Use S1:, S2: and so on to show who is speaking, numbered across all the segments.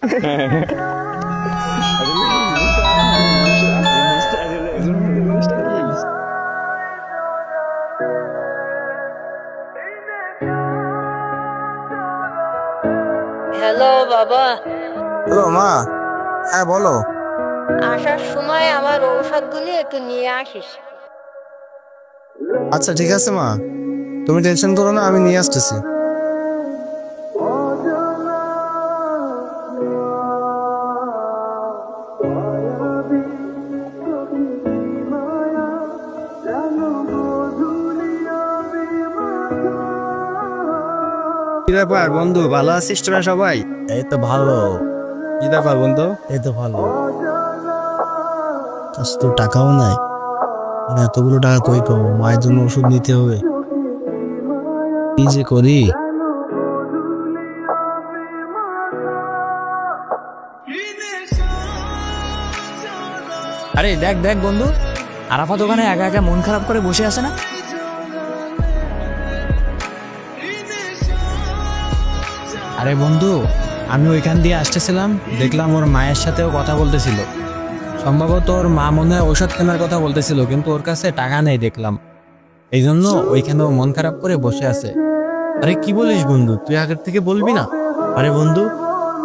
S1: Hello বাবা।
S2: Hello মা। হ্যাঁ বলো।
S1: আসার সময় আমার ঔষধগুলি একটু নিয়ে আসিস।
S2: আচ্ছা ঠিক আছে মা, তুমি টেনশন করো না, আমি নিয়ে আসতেছি। কি ব্যাপার বন্ধু, ভালো আছিস তোরা সবাই?
S3: এই তো ভালো।
S2: কি ব্যাপার বন্ধু?
S3: এই তো ভালো। তোর টাকাও নাই, মানে এতগুলো টাকা কই পাবো? মায়ের জন্য ওষুধ নিতে হবে, কি যে করি।
S4: আরে দেখ দেখ বন্ধু, আরাফাত ওখানে একা একা মন খারাপ করে বসে আছে না? আরে বন্ধু, আমি ওইখান দিয়ে আসতেছিলাম, দেখলাম ওর মায়ের সাথেও কথা বলতেছিল। সম্ভবত ওর মা মনে হয় ঔষধ কেনার কথা বলতেছিল, কিন্তু ওর কাছে টাকা নেই দেখলাম, এই জন্য ওইখানেও মন খারাপ করে বসে আছে।
S3: আরে কি বলিস বন্ধু, তুই আগের থেকে বলবি না? আরে বন্ধু,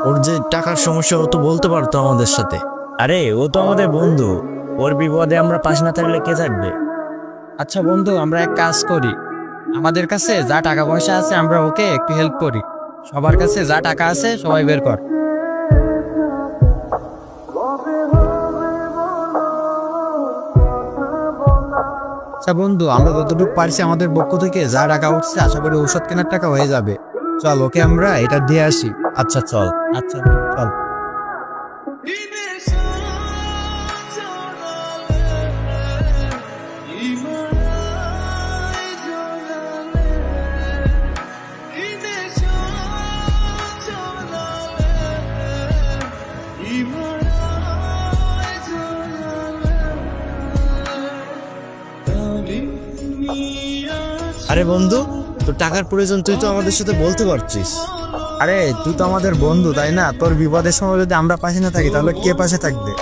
S3: ওর যে টাকার সমস্যা, ও তো বলতে পারতো আমাদের সাথে। আরে ও তো আমাদের বন্ধু, ওর বিপদে আমরা পাশে না থাকলে কে থাকবে?
S4: আচ্ছা বন্ধু, আমরা এক কাজ করি, আমাদের কাছে যা টাকা পয়সা আছে আমরা ওকে একটু হেল্প করি। সবার কাছে যা টাকা আছে সবাই বের কর। আচ্ছা বন্ধু, আমরা যতটুকু পারছি আমাদের পক্ষ থেকে যা টাকা উঠছে, আশা করি ঔষধ কেনার টাকা হয়ে যাবে। চল ওকে আমরা এটা দিয়ে আসি।
S3: আচ্ছা চল।
S4: আচ্ছা চল।
S3: আরে বন্ধু, তোর টাকার প্রয়োজন, তুই তো আমাদের সাথে বলতে পারছিস।
S2: আরে তুই তো আমাদের বন্ধু তাই না? তোর বিপদের সময় যদি আমরা পাশে না থাকি তাহলে কে পাশে থাকবে?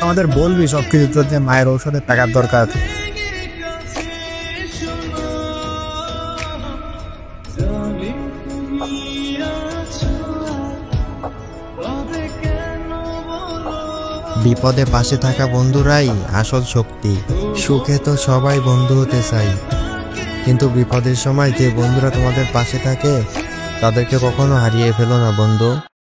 S2: আমাদের বলবি সবকিছু, তোর যে মায়ের ঔষধের টাকার দরকার। বিপদে পাশে থাকা বন্ধুরাই আসল শক্তি। সুখে তো সবাই বন্ধু হতে চাই, কিন্তু বিপদের সময় যে বন্ধুরা তোমাদের পাশে থাকে তাদেরকে কখনো হারিয়ে ফেলো না বন্ধু।